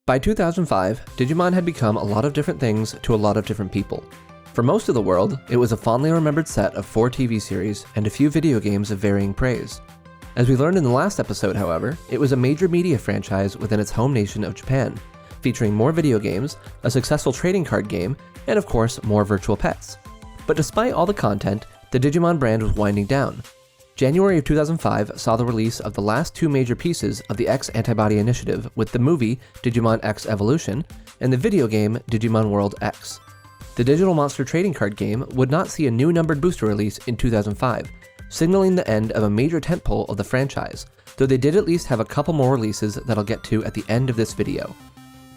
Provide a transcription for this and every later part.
By 2005, Digimon had become a lot of different things to a lot of different people. For most of the world, it was a fondly remembered set of 4 TV series and a few video games of varying praise. As we learned in the last episode, however, it was a major media franchise within its home nation of Japan, featuring more video games, a successful trading card game, and of course, more virtual pets. But despite all the content, the Digimon brand was winding down. January of 2005 saw the release of the last 2 major pieces of the X Antibody Initiative with the movie Digimon X Evolution and the video game Digimon World X. The digital monster trading card game would not see a new numbered booster release in 2005, signaling the end of a major tentpole of the franchise, though they did at least have a couple more releases that I'll get to at the end of this video.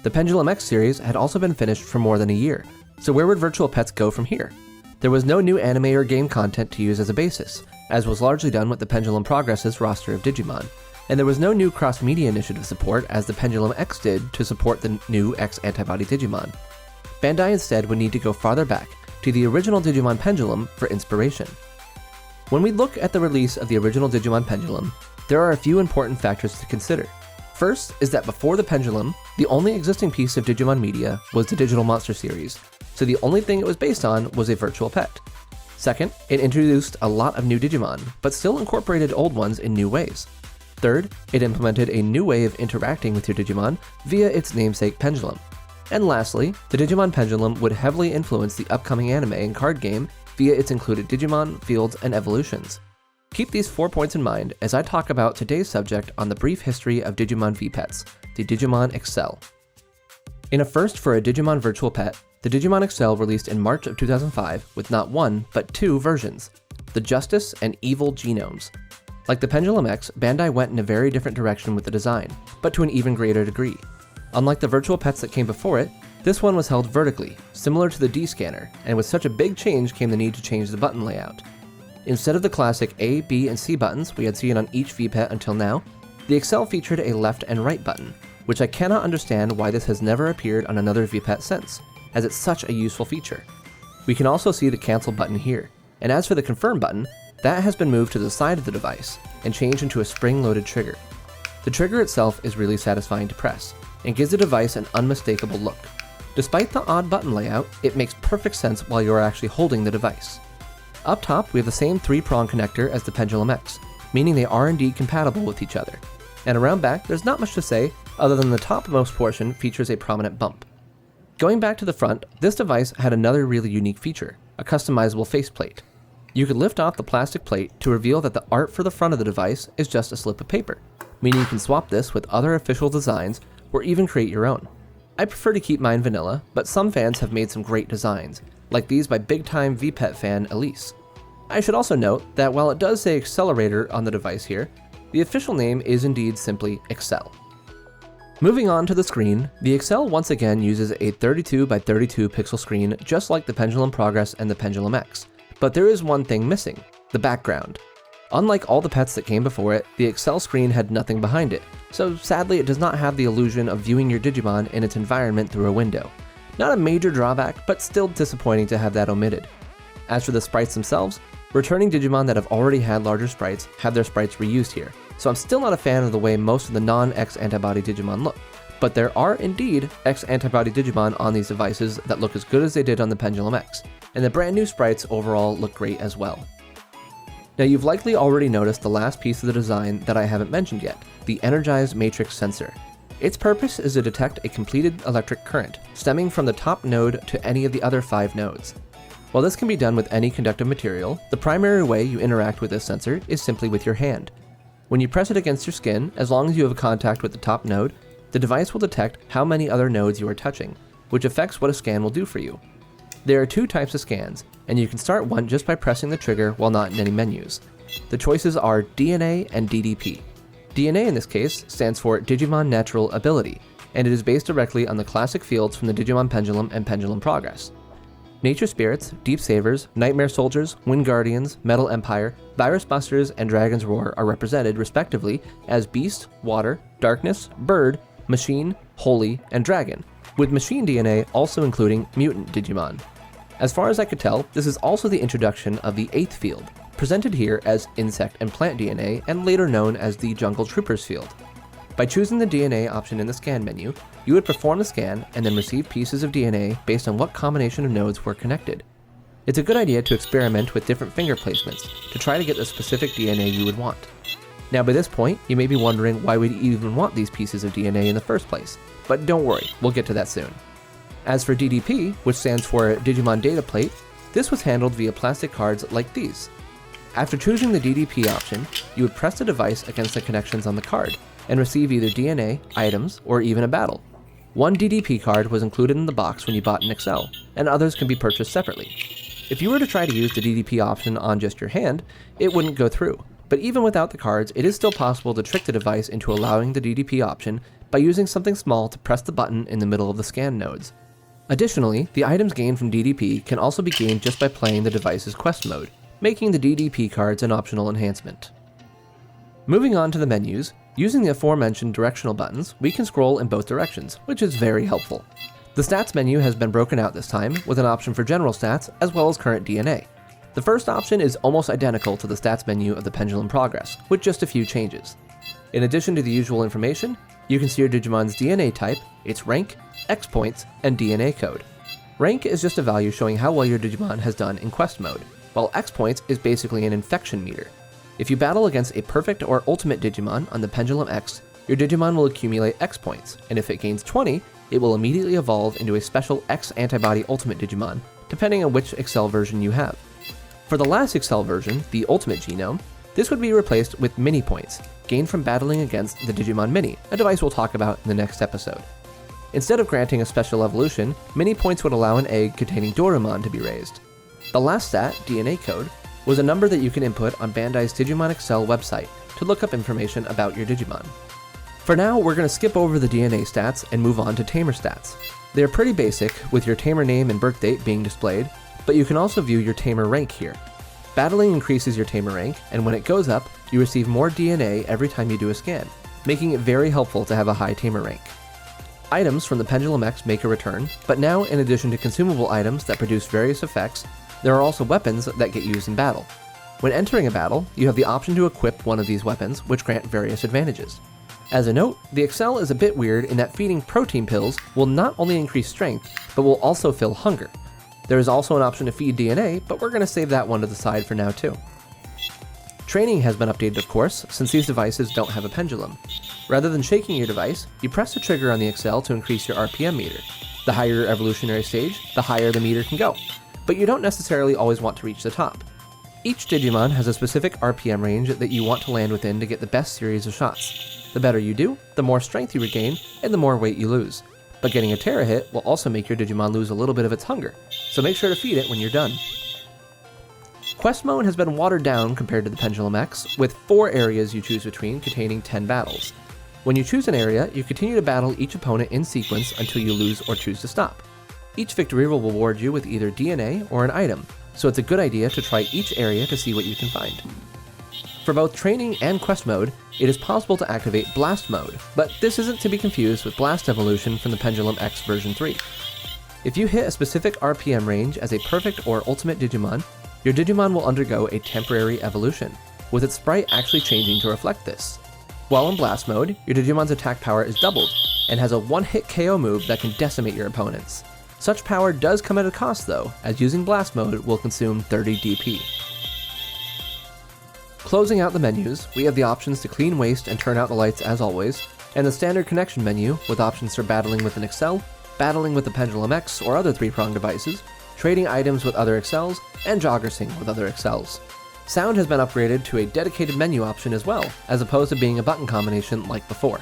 The Pendulum X series had also been finished for more than a year, so where would virtual pets go from here? There was no new anime or game content to use as a basis, as was largely done with the Pendulum Progress's roster of Digimon, and there was no new cross-media initiative support as the Pendulum X did to support the new X Antibody Digimon. Bandai instead would need to go farther back, to the original Digimon Pendulum for inspiration. When we look at the release of the original Digimon Pendulum, there are a few important factors to consider. First is that before the Pendulum, the only existing piece of Digimon media was the Digital Monster series, so the only thing it was based on was a virtual pet. Second, it introduced a lot of new Digimon, but still incorporated old ones in new ways. Third, it implemented a new way of interacting with your Digimon via its namesake Pendulum. And lastly, the Digimon Pendulum would heavily influence the upcoming anime and card game via its included Digimon, fields, and evolutions. Keep these 4 points in mind as I talk about today's subject on the brief history of Digimon V-Pets, the Digimon Axle. In a first for a Digimon virtual pet, the Digimon Axle released in March of 2005 with not 1, but 2 versions, the Justice and Evil genomes. Like the Pendulum X, Bandai went in a very different direction with the design, but to an even greater degree. Unlike the virtual pets that came before it, this one was held vertically, similar to the D-scanner, and with such a big change came the need to change the button layout. Instead of the classic A, B, and C buttons we had seen on each V-Pet until now, the Axle featured a left and right button, which I cannot understand why this has never appeared on another V-Pet since, as it's such a useful feature. We can also see the cancel button here, and as for the confirm button, that has been moved to the side of the device and changed into a spring-loaded trigger. The trigger itself is really satisfying to press, and gives the device an unmistakable look. Despite the odd button layout, it makes perfect sense while you are actually holding the device. Up top, we have the same 3-prong connector as the Pendulum X, meaning they are indeed compatible with each other. And around back, there's not much to say, other than the topmost portion features a prominent bump. Going back to the front, this device had another really unique feature, a customizable faceplate. You could lift off the plastic plate to reveal that the art for the front of the device is just a slip of paper, meaning you can swap this with other official designs or even create your own. I prefer to keep mine vanilla, but some fans have made some great designs, like these by big-time V-Pet fan Elise. I should also note that while it does say accelerator on the device here, the official name is indeed simply Accel. Moving on to the screen, the Axle once again uses a 32 by 32 pixel screen just like the Pendulum Progress and the Pendulum X, but there is one thing missing, the background. Unlike all the pets that came before it, the Axle screen had nothing behind it, so sadly it does not have the illusion of viewing your Digimon in its environment through a window. Not a major drawback, but still disappointing to have that omitted. As for the sprites themselves, returning Digimon that have already had larger sprites have their sprites reused here, so I'm still not a fan of the way most of the non-X Antibody Digimon look, but there are indeed X Antibody Digimon on these devices that look as good as they did on the Pendulum X, and the brand new sprites overall look great as well. Now you've likely already noticed the last piece of the design that I haven't mentioned yet, the Energized Matrix Sensor. Its purpose is to detect a completed electric current, stemming from the top node to any of the other 5 nodes. While this can be done with any conductive material, the primary way you interact with this sensor is simply with your hand. When you press it against your skin, as long as you have contact with the top node, the device will detect how many other nodes you are touching, which affects what a scan will do for you. There are 2 types of scans, and you can start one just by pressing the trigger while not in any menus. The choices are DNA and DDP. DNA in this case stands for Digimon Natural Ability, and it is based directly on the classic fields from the Digimon Pendulum and Pendulum Progress. Nature Spirits, Deep Savers, Nightmare Soldiers, Wind Guardians, Metal Empire, Virus Busters, and Dragon's Roar are represented respectively as Beast, Water, Darkness, Bird, Machine, Holy, and Dragon, with Machine DNA also including Mutant Digimon. As far as I could tell, this is also the introduction of the 8th field, presented here as Insect and Plant DNA and later known as the Jungle Troopers field. By choosing the DNA option in the scan menu, you would perform the scan and then receive pieces of DNA based on what combination of nodes were connected. It's a good idea to experiment with different finger placements to try to get the specific DNA you would want. Now by this point, you may be wondering why we'd even want these pieces of DNA in the first place, but don't worry, we'll get to that soon. As for DDP, which stands for Digimon Data Plate, this was handled via plastic cards like these. After choosing the DDP option, you would press the device against the connections on the card, and receive either DNA, items, or even a battle. One DDP card was included in the box when you bought an Accel, and others can be purchased separately. If you were to try to use the DDP option on just your hand, it wouldn't go through, but even without the cards, it is still possible to trick the device into allowing the DDP option by using something small to press the button in the middle of the scan nodes. Additionally, the items gained from DDP can also be gained just by playing the device's quest mode, making the DDP cards an optional enhancement. Moving on to the menus, using the aforementioned directional buttons, we can scroll in both directions, which is very helpful. The stats menu has been broken out this time, with an option for general stats as well as current DNA. The first option is almost identical to the stats menu of the Pendulum Progress, with just a few changes. In addition to the usual information, you can see your Digimon's DNA type, its rank, X points, and DNA code. Rank is just a value showing how well your Digimon has done in quest mode, while X points is basically an infection meter. If you battle against a perfect or ultimate Digimon on the Pendulum X, your Digimon will accumulate X points, and if it gains 20, it will immediately evolve into a special X antibody ultimate Digimon, depending on which Accel version you have. For the last Accel version, the Ultimate Genome, this would be replaced with Mini Points, gained from battling against the Digimon Mini, a device we'll talk about in the next episode. Instead of granting a special evolution, Mini Points would allow an egg containing Doraemon to be raised. The last stat, DNA code, was a number that you can input on Bandai's Digimon Axle website to look up information about your Digimon. For now, we're going to skip over the DNA stats and move on to Tamer stats. They're pretty basic, with your Tamer name and birth date being displayed, but you can also view your Tamer rank here. Battling increases your Tamer rank, and when it goes up, you receive more DNA every time you do a scan, making it very helpful to have a high Tamer rank. Items from the Pendulum X make a return, but now in addition to consumable items that produce various effects, there are also weapons that get used in battle. When entering a battle, you have the option to equip one of these weapons, which grant various advantages. As a note, the Accel is a bit weird in that feeding protein pills will not only increase strength, but will also fill hunger. There is also an option to feed DNA, but we're going to save that one to the side for now too. Training has been updated, of course, since these devices don't have a pendulum. Rather than shaking your device, you press the trigger on the Accel to increase your RPM meter. The higher your evolutionary stage, the higher the meter can go, but you don't necessarily always want to reach the top. Each Digimon has a specific RPM range that you want to land within to get the best series of shots. The better you do, the more strength you regain, and the more weight you lose. But getting a Terra hit will also make your Digimon lose a little bit of its hunger, so make sure to feed it when you're done. Quest mode has been watered down compared to the Pendulum X, with 4 areas you choose between containing 10 battles. When you choose an area, you continue to battle each opponent in sequence until you lose or choose to stop. Each victory will reward you with either DNA or an item, so it's a good idea to try each area to see what you can find. For both training and quest mode, it is possible to activate Blast mode, but this isn't to be confused with Blast Evolution from the Pendulum X version 3. If you hit a specific RPM range as a perfect or ultimate Digimon, your Digimon will undergo a temporary evolution, with its sprite actually changing to reflect this. While in Blast mode, your Digimon's attack power is doubled, and has a one-hit KO move that can decimate your opponents. Such power does come at a cost though, as using Blast mode will consume 30 DP. Closing out the menus, we have the options to clean waste and turn out the lights as always, and the standard connection menu with options for battling with an Accel, battling with the Pendulum X or other 3-pronged devices, trading items with other Accels, and joggersing with other Accels. Sound has been upgraded to a dedicated menu option as well, as opposed to being a button combination like before.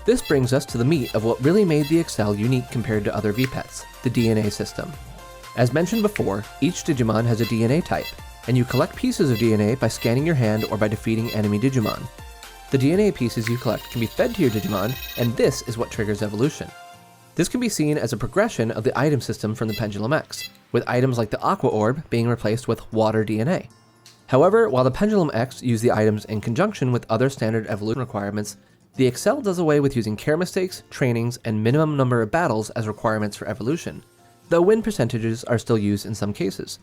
This brings us to the meat of what really made the Accel unique compared to other VPETs, the DNA system. As mentioned before, each Digimon has a DNA type, and you collect pieces of DNA by scanning your hand or by defeating enemy Digimon. The DNA pieces you collect can be fed to your Digimon, and this is what triggers evolution. This can be seen as a progression of the item system from the Pendulum X, with items like the Aqua Orb being replaced with Water DNA. However, while the Pendulum X used the items in conjunction with other standard evolution requirements, the Accel does away with using care mistakes, trainings, and minimum number of battles as requirements for evolution, though win percentages are still used in some cases.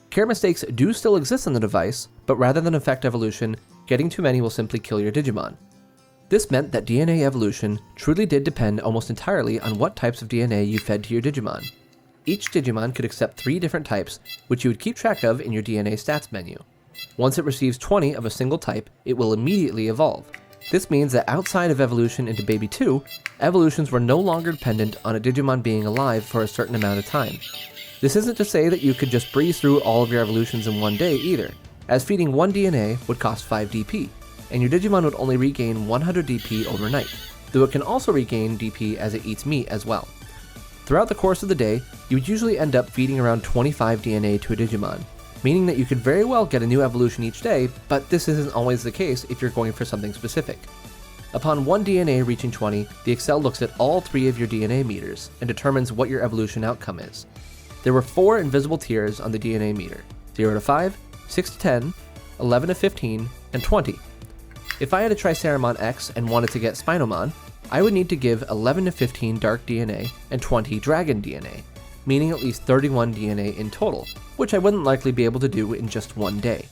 Care mistakes do still exist on the device, but rather than affect evolution, getting too many will simply kill your Digimon. This meant that DNA evolution truly did depend almost entirely on what types of DNA you fed to your Digimon. Each Digimon could accept 3 different types, which you would keep track of in your DNA stats menu. Once it receives 20 of a single type, it will immediately evolve. This means that outside of evolution into Baby 2, evolutions were no longer dependent on a Digimon being alive for a certain amount of time. This isn't to say that you could just breeze through all of your evolutions in one day either, as feeding 1 DNA would cost 5 DP, and your Digimon would only regain 100 DP overnight, though it can also regain DP as it eats meat as well. Throughout the course of the day, you would usually end up feeding around 25 DNA to a Digimon, meaning that you could very well get a new evolution each day, but this isn't always the case if you're going for something specific. Upon 1 DNA reaching 20, the Accel looks at all 3 of your DNA meters and determines what your evolution outcome is. There were 4 invisible tiers on the DNA meter: 0 to 5, 6 to 10, 11 to 15, and 20. If I had a Triceramon X and wanted to get Spinomon, I would need to give 11 to 15 Dark DNA and 20 Dragon DNA, meaning at least 31 DNA in total, which I wouldn't likely be able to do in just one day.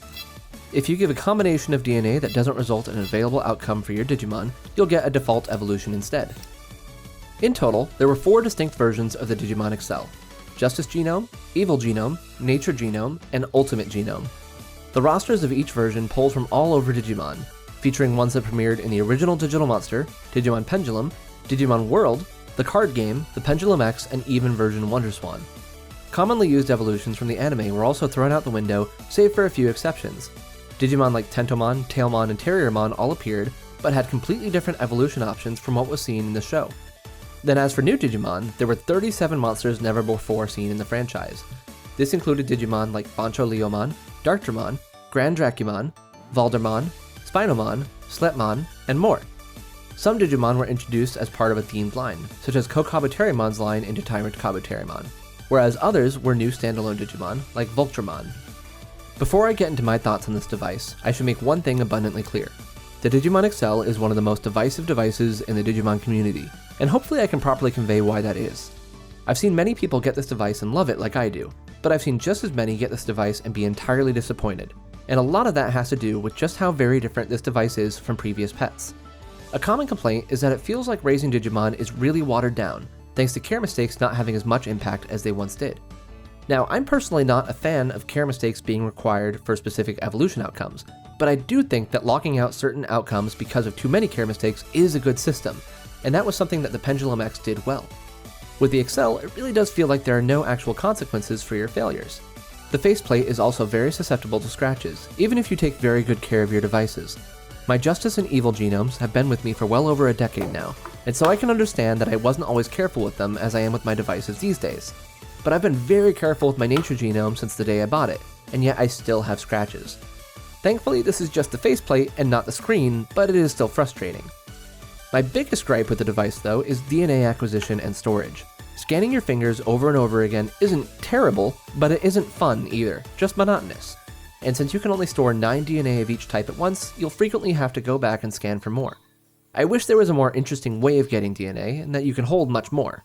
If you give a combination of DNA that doesn't result in an available outcome for your Digimon, you'll get a default evolution instead. In total, there were 4 distinct versions of the Digimon Accel: Justice Genome, Evil Genome, Nature Genome, and Ultimate Genome. The rosters of each version pulled from all over Digimon, featuring ones that premiered in the original Digital Monster, Digimon Pendulum, Digimon World, the card game, the Pendulum X, and even version WonderSwan. Commonly used evolutions from the anime were also thrown out the window, save for a few exceptions. Digimon like Tentomon, Tailmon, and Terriermon all appeared, but had completely different evolution options from what was seen in the show. Then as for new Digimon, there were 37 monsters never before seen in the franchise. This included Digimon like Bancho Leomon, Darktramon, Grand Dracumon, Valdermon, Spinomon, Sletmon, and more. Some Digimon were introduced as part of a themed line, such as Kokabuterimon's line into Tyrant Kabuterimon, whereas others were new standalone Digimon, like Voltramon. Before I get into my thoughts on this device, I should make one thing abundantly clear. The Digimon Accel is one of the most divisive devices in the Digimon community, and hopefully I can properly convey why that is. I've seen many people get this device and love it like I do, but I've seen just as many get this device and be entirely disappointed, and a lot of that has to do with just how very different this device is from previous pets. A common complaint is that it feels like raising Digimon is really watered down, thanks to care mistakes not having as much impact as they once did. Now, I'm personally not a fan of care mistakes being required for specific evolution outcomes, but I do think that locking out certain outcomes because of too many care mistakes is a good system, and that was something that the Pendulum X did well. With the Accel, it really does feel like there are no actual consequences for your failures. The faceplate is also very susceptible to scratches, even if you take very good care of your devices. My Justice and Evil genomes have been with me for well over a decade now, and so I can understand that I wasn't always careful with them as I am with my devices these days. But I've been very careful with my Nature genome since the day I bought it, and yet I still have scratches. Thankfully, this is just the faceplate and not the screen, but it is still frustrating. My biggest gripe with the device, though, is DNA acquisition and storage. Scanning your fingers over and over again isn't terrible, but it isn't fun either, just monotonous. And since you can only store 9 DNA of each type at once, you'll frequently have to go back and scan for more. I wish there was a more interesting way of getting DNA, and that you can hold much more.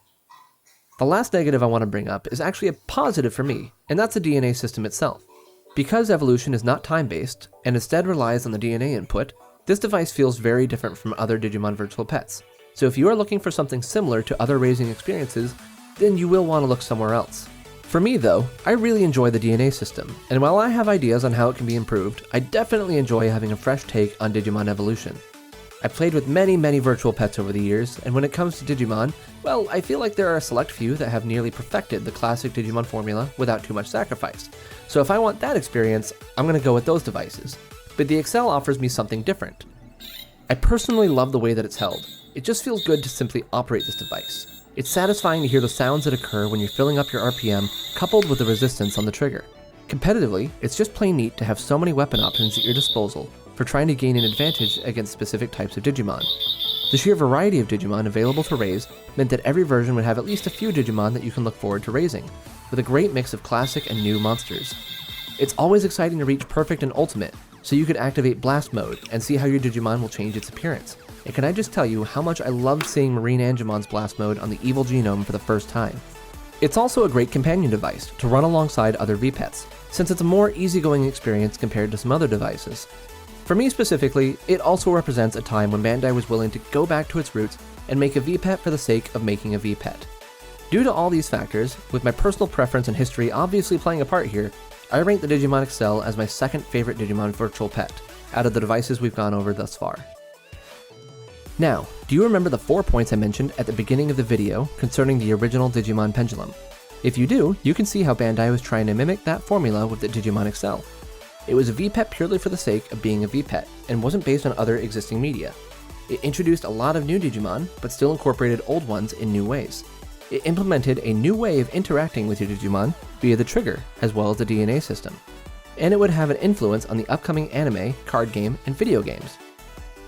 The last negative I want to bring up is actually a positive for me, and that's the DNA system itself. Because evolution is not time-based, and instead relies on the DNA input, this device feels very different from other Digimon virtual pets. So if you are looking for something similar to other raising experiences, then you will want to look somewhere else. For me though, I really enjoy the DNA system, and while I have ideas on how it can be improved, I definitely enjoy having a fresh take on Digimon evolution. I've played with many virtual pets over the years, and when it comes to Digimon, well, I feel like there are a select few that have nearly perfected the classic Digimon formula without too much sacrifice. So if I want that experience, I'm going to go with those devices. But the Accel offers me something different. I personally love the way that it's held. It just feels good to simply operate this device. It's satisfying to hear the sounds that occur when you're filling up your RPM, coupled with the resistance on the trigger. Competitively, it's just plain neat to have so many weapon options at your disposal for trying to gain an advantage against specific types of Digimon. The sheer variety of Digimon available to raise meant that every version would have at least a few Digimon that you can look forward to raising, with a great mix of classic and new monsters. It's always exciting to reach Perfect and Ultimate, so you could activate Blast Mode and see how your Digimon will change its appearance. And can I just tell you how much I loved seeing Marine Angemon's Blast Mode on the Evil Genome for the first time. It's also a great companion device to run alongside other VPETs, since it's a more easygoing experience compared to some other devices. For me specifically, it also represents a time when Bandai was willing to go back to its roots and make a VPET for the sake of making a VPET. Due to all these factors, with my personal preference and history obviously playing a part here, I rank the Digimon Axle as my second favorite Digimon virtual pet, out of the devices we've gone over thus far. Now, do you remember the 4 points I mentioned at the beginning of the video concerning the original Digimon pendulum? If you do, you can see how Bandai was trying to mimic that formula with the Digimon Axle. It was a VPET purely for the sake of being a VPET, and wasn't based on other existing media. It introduced a lot of new Digimon, but still incorporated old ones in new ways. It implemented a new way of interacting with your Digimon via the trigger, as well as the DNA system. And it would have an influence on the upcoming anime, card game, and video games.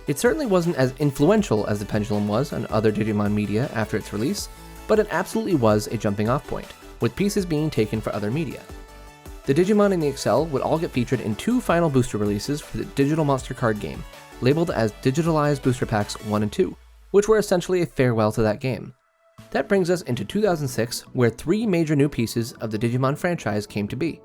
It certainly wasn't as influential as the pendulum was on other Digimon media after its release, but it absolutely was a jumping off point, with pieces being taken for other media. The Digimon in the Accel would all get featured in 2 final booster releases for the Digital Monster card game, labeled as Digitalized Booster Packs 1 and 2, which were essentially a farewell to that game. That brings us into 2006, where 3 major new pieces of the Digimon franchise came to be.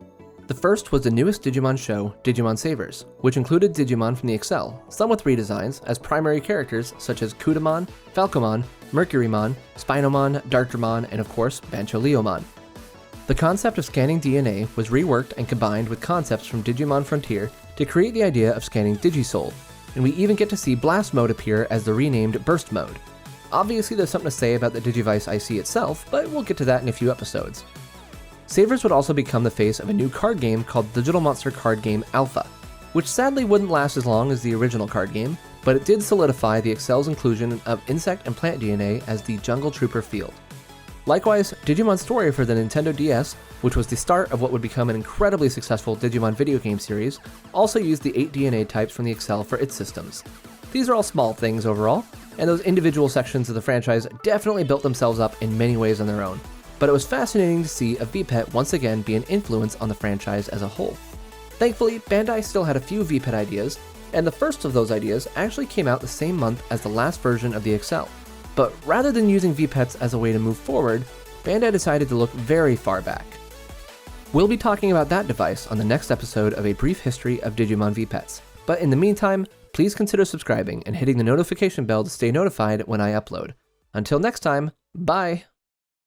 The first was the newest Digimon show, Digimon Savers, which included Digimon from the Accel, some with redesigns, as primary characters such as Kudamon, Falcomon, Mercurymon, Spinomon, Darkdramon, and of course, Bancho-Leomon. The concept of scanning DNA was reworked and combined with concepts from Digimon Frontier to create the idea of scanning Digisoul, and we even get to see Blast Mode appear as the renamed Burst Mode. Obviously there's something to say about the Digivice IC itself, but we'll get to that in a few episodes. Savers would also become the face of a new card game called Digital Monster Card Game Alpha, which sadly wouldn't last as long as the original card game, but it did solidify the Accel's inclusion of insect and plant DNA as the Jungle Trooper field. Likewise, Digimon Story for the Nintendo DS, which was the start of what would become an incredibly successful Digimon video game series, also used the 8 DNA types from the Accel for its systems. These are all small things overall, and those individual sections of the franchise definitely built themselves up in many ways on their own, but it was fascinating to see a VPET once again be an influence on the franchise as a whole. Thankfully, Bandai still had a few VPET ideas, and the first of those ideas actually came out the same month as the last version of the Accel. But rather than using VPETs as a way to move forward, Bandai decided to look very far back. We'll be talking about that device on the next episode of A Brief History of Digimon VPETs, but in the meantime, please consider subscribing and hitting the notification bell to stay notified when I upload. Until next time, bye!